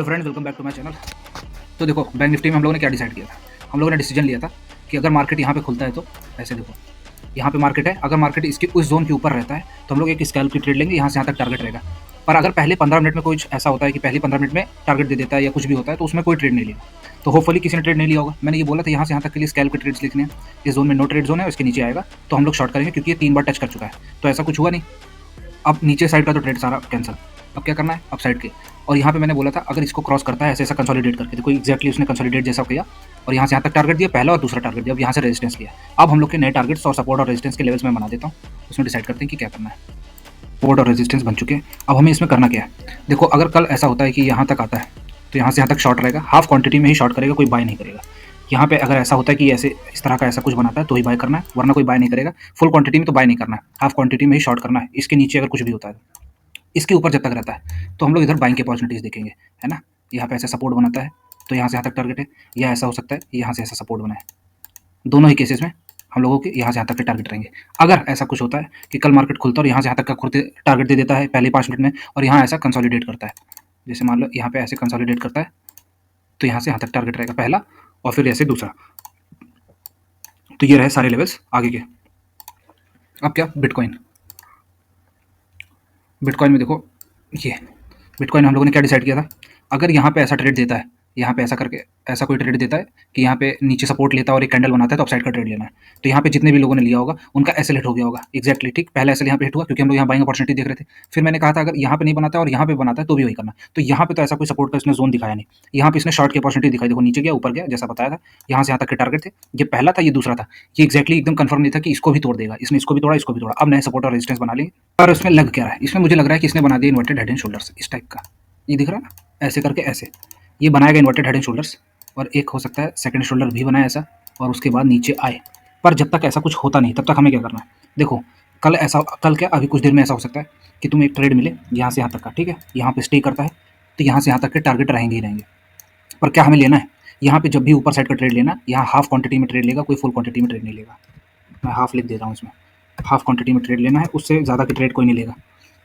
तो friends welcome back to my channel. तो देखो बैंक निफ्टी में हम लोगों ने क्या डिसाइड किया था। हम लोगों ने डिसीजन लिया था कि अगर मार्केट यहाँ पे खुलता है तो ऐसे देखो, यहाँ पे मार्केट है, अगर मार्केट इसके उस जोन के ऊपर रहता है तो हम लोग एक स्कैल्प की ट्रेड लेंगे, यहाँ से यहाँ तक टारगेट रहेगा। पर अगर पहले 15 मिनट में कुछ ऐसा होता है कि पहले 15 मिनट में टारगेट दे देता है या कुछ भी होता है तो उसमें कोई ट्रेड नहीं लेगा। तो होपफुली किसी ने ट्रेड नहीं लिया होगा। मैंने ये बोला था यहाँ से यहाँ तक के लिए स्कैल्प के ट्रेड्स लिखने हैं। इस जोन में नो ट्रेड जोन है, उसके नीचे आएगा तो हम लोग शॉर्ट करेंगे क्योंकि ये 3 बार टच कर चुका है। तो ऐसा कुछ हुआ नहीं। अब नीचे साइड का तो ट्रेड सारा कैंसिल। अब क्या करना है, अप साइड के। और यहाँ पे मैंने बोला था अगर इसको क्रॉस करता है ऐसे ऐसा कंसोलिडेट करके, देखो एग्जैक्टली उसने कंसोलिडेट जैसा किया और यहाँ से यहाँ तक टारगेट दिया, पहला और दूसरा टारगेट दिया, अब यहाँ से रेजिस्टेंस लिया। अब हम लोग के नए टारगेट्स और सपोर्ट और रेजिस्टेंस के लेवल्स में बना देता हूँ, उसमें डिसाइड करते हैं कि क्या करना है। सपोर्ट और रेजिस्टेंस बन चुके हैं। अब हमें इसमें करना क्या है, देखो अगर कल ऐसा होता है कि यहाँ तक आता है तो यहाँ से यहाँ तक शॉर्ट रहेगा, हाफ क्वांटिटी में ही शॉर्ट करेगा, कोई बाय नहीं करेगा। यहाँ पे अगर ऐसा होता है कि ऐसे इस तरह का ऐसा कुछ बनाता है तो ही बाय करना है, वरना कोई बाय नहीं करेगा। फुल क्वांटिटी में तो बाय नहीं करना है, हाफ क्वांटिटी में ही शॉर्ट करना है। इसके नीचे अगर कुछ भी होता है, इसके ऊपर जब तक रहता है तो हम लोग इधर बाइंग की अपॉर्चुनिटीज़ देखेंगे, है ना। यहाँ पे ऐसा सपोर्ट बनाता है तो यहाँ से यहाँ तक टारगेट है, या ऐसा हो सकता है यहाँ से ऐसा सपोर्ट बना है। दोनों ही केसेस में हम लोगों के यहाँ से यहाँ तक के टारगेट रहेंगे। अगर ऐसा कुछ होता है कि कल मार्केट खुलता है और यहाँ से यहाँ तक का खुद टारगेट दे देता है पहले 5 मिनट में और यहाँ ऐसा कंसोलिडेट करता है, जैसे मान लो यहाँ पे ऐसे कंसोलिडेट करता है तो यहाँ से यहाँ तक टारगेट रहेगा पहला और फिर ऐसे दूसरा। तो ये रहे सारे लेवल्स आगे के। अब क्या, बिटकॉइन। बिटकॉइन में देखो, ये बिटकॉइन हम लोगों ने क्या डिसाइड किया था, अगर यहाँ पे ऐसा ट्रेड देता है, यहाँ पे ऐसा करके ऐसा कोई ट्रेड देता है कि यहाँ पे नीचे सपोर्ट लेता है और एक कैंडल बनाता है तो अपसाइड का ट्रेड लेना है। तो यहाँ पे जितने भी लोगों ने लिया होगा उनका एसएल हिट हो गया होगा, एक्जैक्टली ठीक। पहला एसएल यहाँ पे हिट हुआ क्योंकि हम लोग यहाँ बाइंग अपॉर्चुनिटी देख रहे थे। फिर मैंने कहा था अगर यहाँ पे नहीं बनाता है और यहाँ पे बनाता है तो भी वही करना। तो यहाँ पे तो ऐसा कोई सपोर्ट का इसने जोन दिखाया नहीं, यहाँ पे इसने शॉर्ट की अपॉर्चुनिटी दिखाई। देखो नीचे गया ऊपर गया, जैसा बताया था यहाँ से यहाँ तक के टारगेट थे। ये पहला था, ये दूसरा था। ये एक्जैक्टली एकदम कंफर्म नहीं था कि इसको भी तोड़ देगा, इसने इसको भी तोड़ा, इसको भी तोड़ा। अब नए सपोर्ट और रेजिस्टेंस बना लेंगे। और उसमें लग क्या रहा है, इसमें मुझे लग रहा है कि इसने बना दिया इन्वर्टेड हेड एंड शोल्डर्स इस टाइप का। ये दिख रहा है ना, ऐसे करके ऐसे ये बनाएगा इन्वर्टेड हेड एंड शोल्डर्स। और एक हो सकता है सेकंड शोल्डर भी बनाए ऐसा और उसके बाद नीचे आए। पर जब तक ऐसा कुछ होता नहीं तब तक हमें क्या करना है, देखो कल ऐसा, कल क्या अभी कुछ देर में ऐसा हो सकता है कि तुम्हें एक ट्रेड मिले यहाँ से यहाँ तक का, ठीक है, यहाँ पे स्टे करता है तो यहाँ से यहाँ तक के टारगेट रहेंगे ही रहेंगे। पर क्या हमें लेना है, यहाँ पे जब भी ऊपर साइड का ट्रेड लेना, यहाँ हाफ क्वांटिटी में ट्रेड लेगा, कोई फुल क्वांटिटी में ट्रेड नहीं लेगा। मैं हाफ लिख दे रहा हूँ इसमें, हाफ क्वांटिटी में ट्रेड लेना है, उससे ज़्यादा की ट्रेड कोई नहीं लेगा।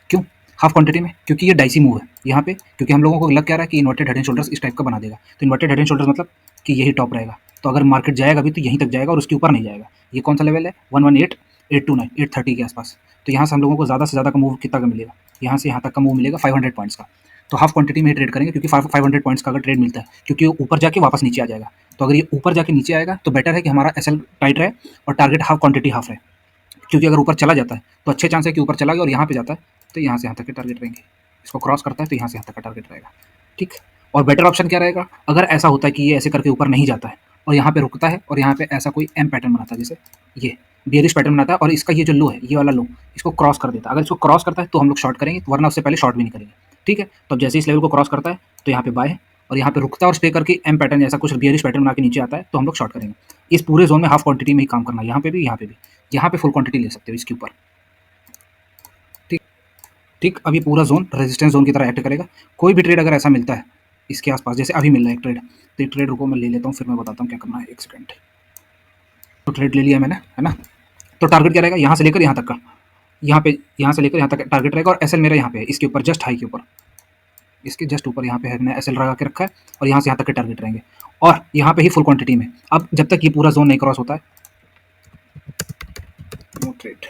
क्यों हाफ क्वांटिटी में, क्योंकि ये डाइसी मूव है यहाँ पे, क्योंकि हम लोगों को लग क्या रहा है कि इन्वर्टेड हेड एंड शोल्डर्स इस टाइप का बना देगा। तो इन्वर्टेड हेड एंड शोल्डर्स मतलब कि यही टॉप रहेगा। तो अगर मार्केट जाएगा भी तो यहीं तक जाएगा और उसके ऊपर नहीं जाएगा। ये कौन सा लेवल है, 118, 829, 830 के आसपास। तो यहाँ से हम लोगों को ज़्यादा से ज़्यादा का मूव कितना का मिलेगा, यहाँ से यहाँ तक का मूव मिलेगा 500 पॉइंट्स का। तो हाफ क्वांटिटी में ही ट्रेड करेंगे क्योंकि 500 पॉइंट्स का अगर ट्रेड मिलता है, क्योंकि वो ऊपर जाके वापस नीचे आ जाएगा। तो अगर ये ऊपर जाके नीचे आएगा तो बेटर है कि हमारा एसएल टाइट रहे और टारगेट हाफ क्वांटिटी हाफ रहे। क्योंकि अगर ऊपर चला जाता है तो अच्छे चांस है कि ऊपर चला गया और यहाँ पे जाता है तो यहाँ से यहाँ तक के टारगेट रहेंगे। इसको क्रॉस करता है तो यहाँ से यहाँ तक का टारगेट रहेगा, ठीक। और बेटर ऑप्शन क्या रहेगा, अगर ऐसा होता है कि ये ऐसे करके ऊपर नहीं जाता है और यहाँ पे रुकता है और यहाँ पे ऐसा कोई एम पैटर्न बनाता है, जैसे ये बेयरिश पैटर्न बनाता है और इसका ये जो लो है, ये वाला लो, इसको क्रॉस कर देता है। अगर इसको क्रॉस करता है तो हम लोग शॉर्ट करेंगे, वरना उससे पहले शॉर्ट भी नहीं करेंगे, ठीक है। तो अब जैसे इस लेवल को क्रॉस करता है तो यहाँ पे बाय है और यहाँ पे रुकता है और स्टे करके एम पैटर्न जैसा कुछ बेयरिश पैटर्न बना के नीचे आता है तो हम लोग शॉर्ट करेंगे। इस पूरे जोन में हाफ क्वांटिटी में ही काम करना है, यहाँ पे भी, यहाँ पे भी। यहाँ पे फुल क्वांटिटी ले सकते हो इसके ऊपर, ठीक ठीक। अब ये पूरा जोन रेजिस्टेंस जोन की तरह एक्ट करेगा। कोई भी ट्रेड अगर ऐसा मिलता है इसके आसपास, जैसे अभी मिल रहा है एक ट्रेड, तो एक ट्रेड रुको मैं ले लेता हूँ, फिर मैं बताता हूँ क्या करना है, एक सेकंड। तो ट्रेड ले लिया मैंने, है ना। तो टारगेट क्या रहेगा, यहाँ से लेकर यहाँ तक का, यहाँ पे यहाँ से लेकर यहाँ तक टारगेट रहेगा और एसएल मेरा यहाँ पे है, इसके ऊपर जस्ट हाई के ऊपर, इसके जस्ट ऊपर यहाँ पे है, मैंने एसएल लगा के रखा है और यहाँ से यहाँ तक के टारगेट रहेंगे और यहाँ पे ही फुल क्वांटिटी में। अब जब तक ये पूरा जोन नहीं क्रॉस होता है, नो ट्रेड,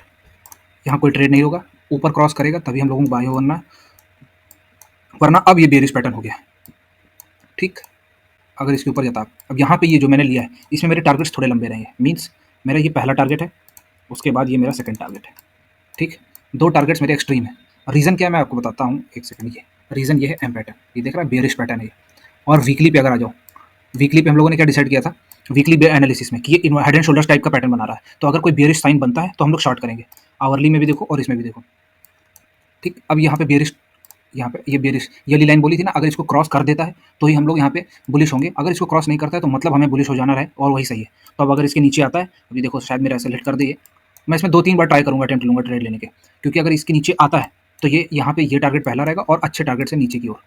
यहाँ कोई ट्रेड नहीं होगा। ऊपर क्रॉस करेगा तभी हम लोगों को बाय होना, वरना अब ये बेरिश पैटर्न हो गया, ठीक। अगर इसके ऊपर जाता, अब यहाँ पे ये जो मैंने लिया है इसमें मेरे टारगेट्स थोड़े लंबे रहेंगे। मीन्स मेरा ये पहला टारगेट है, उसके बाद ये मेरा सेकंड टारगेट है, ठीक। 2 टारगेट्स मेरे एक्सट्रीम है। रीज़न क्या है मैं आपको बताता हूँ, एक सेकंड। ये रीज़न ये है एम पैटर्न, ये देख रहा है बेरिश पैटर्न है। और वीकली पे अगर आ जाओ, वीकली पे हम लोगों ने क्या डिसाइड किया था वीकली एनालिसिस में कि ये हेड एंड शोल्डर्स टाइप का पैटर्न बना रहा है। तो अगर कोई बेरिश साइन बनता है तो हम लोग शॉर्ट करेंगे। आवरली में भी देखो और इसमें भी देखो, ठीक। अब यहाँ पे बेरिश, यहाँ पे ये बेरिश, ये वाली लाइन बोली थी ना, अगर इसको क्रॉस कर देता है तो ही हम लोग यहाँ पे बुलिश होंगे। अगर इसको क्रॉस नहीं करता है तो मतलब हमें बुलिश हो जाना रहे और वही सही है। तो अब अगर इसके नीचे आता है, अभी देखो शायद मेरा ऐसे हिट कर दे, मैं इसमें 2-3 बार ट्राई करूँगा, अटेम्प्ट लूँगा ट्रेड लेने के, क्योंकि अगर इसके नीचे आता है तो ये यहाँ पे ये टारगेट पहला रहेगा और अच्छे टारगेट से नीचे की ओर,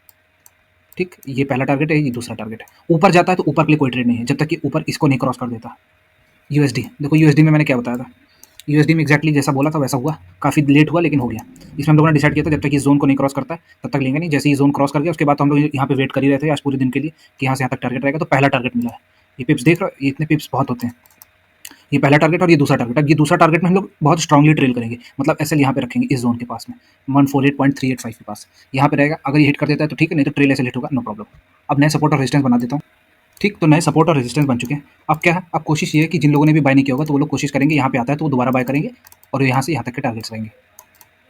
ठीक। ये पहला टारगेट है, ये दूसरा टारगेट है। ऊपर जाता है तो ऊपर के लिए कोई ट्रेड नहीं है जब तक कि ऊपर इसको नहीं क्रॉस कर देता। यूएसडी देखो, यूएसडी में मैंने क्या बताया था, यूएसडी में एक्जैक्टली जैसा बोला था वैसा हुआ, काफ़ी लेट हुआ लेकिन हो गया। इसमें हम लोगों ने डिसाइड किया था जब तक ये ज़ोन को नहीं क्रॉस करता है तब तक लेंगे नहीं। जैसे ही ज़ोन क्रॉस कर गया उसके बाद तो हम लोग यहाँ पे वेट कर ही रहे थे आज पूरे दिन के लिए कि यहाँ से यहाँ तक टारगेट रहेगा, तो पहला टारगेट मिला है। ये पिप्स देख रहे हो, ये इतने पिप्स बहुत होते हैं। ये पहला टारगेट और ये दूसरा टारगेट। अब ये दूसरा टारगेट में हम लोग बहुत स्ट्रांगली ट्रेल करेंगे, मतलब एसएल यहाँ पे रखेंगे इस जोन के पास में 148.385 के पास यहाँ पे रहेगा। अगर ये हिट कर देता है तो ठीक है, नहीं तो ट्रेल एसएल हिट होगा, नो प्रॉब्लम। अब नए सपोर्ट और रेजिस्टेंस बना देता हूँ। ठीक, तो नए सपोर्ट और रेजिस्टेंस बन चुके हैं। अब क्या है, अब कोशिश ये है कि जिन लोगों ने भी बाय नहीं किया होगा तो वो लोग कोशिश करेंगे, यहाँ पे आता है तो वो दोबारा बाय करेंगे और यहाँ से यहाँ तक के टारगेट्स रहेंगे।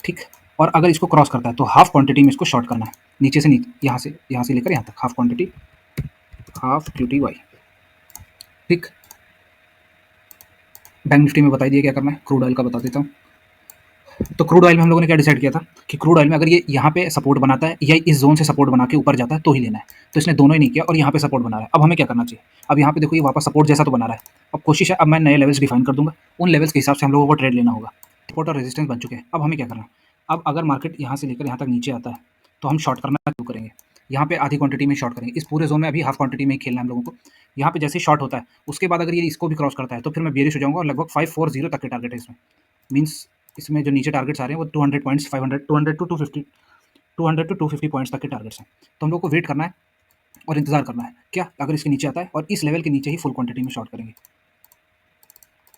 ठीक, और अगर इसको क्रॉस करता है तो हाफ क्वांटिटी में इसको शॉर्ट करना है, नीचे से नीचे, यहाँ से लेकर यहाँ तक half quantity, half Q T Y. ठीक, बैंक निफ्टी में बता दिया क्या करना है, क्रूड ऑयल का बता देता हूँ। तो क्रूड ऑयल में हम लोगों ने क्या डिसाइड किया था कि क्रूड ऑयल में अगर ये यहाँ पे सपोर्ट बनाता है या इस जोन से सपोर्ट बना के ऊपर जाता है तो ही लेना है। तो इसने दोनों ही नहीं किया और यहाँ पे सपोर्ट बना रहा है। अब हमें क्या करना चाहिए, अब यहाँ पे देखो ये वापस सपोर्ट जैसा तो बना रहा है। अब कोशिश है, अब मैं नए लेवल्स डिफाइन कर दूंगा, उन लेवल्स के हिसाब से हम लोगों को ट्रेड लेना होगा। सपोर्ट और रेजिस्टेंस बन चुके हैं। अब हमें क्या करना है, अब अगर मार्केट यहाँ से लेकर यहाँ तक नीचे आता है तो हम शॉर्ट करना शुरू करेंगे। यहाँ पे आधी क्वांटिटी में शॉर्ट करेंगे, इस पूरे जोन में अभी हाफ क्वांटिटी में ही खेलना है हम लोगों को। यहाँ पे जैसे शॉर्ट होता है उसके बाद अगर ये इसको भी क्रॉस करता है तो फिर मैं बेरिश हो जाऊंगा और लगभग 540 तक के टारगेट है इसमें। मीन्स इसमें जो नीचे टारगेट्स आ रहे हैं वो 200 पॉइंट्स, 500, 200 टू 250, 200 टू 250 पॉइंट्स तक के टारगेट्स हैं। तो हम लोग को वेट करना है और इंतजार करना है क्या अगर इसके नीचे आता है, और इस लेवल के नीचे ही फुल क्वांटिटी में शॉर्ट करेंगे।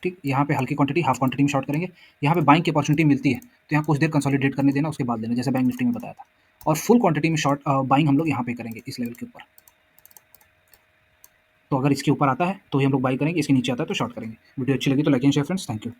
ठीक, यहाँ पे हल्की क्वांटिटी हाफ क्वांटिटी में शॉर्ट करेंगे। यहाँ पे बाइंग की अपॉर्चुनिटी मिलती है तो यहाँ कुछ देर कंसोलिडेट करने देना, उसके बाद लेना, जैसे बैंक निफ्टी में बताया था। और फुल क्वांटिटी में शॉर्ट बाइंग हम लोग यहाँ पे करेंगे इस लेवल के ऊपर। तो अगर इसके ऊपर आता है तो ही हम लोग बाई करेंगे, इसके नीचे आता है तो शॉर्ट करेंगे। वीडियो अच्छी लगी तो like and share friends, thank you.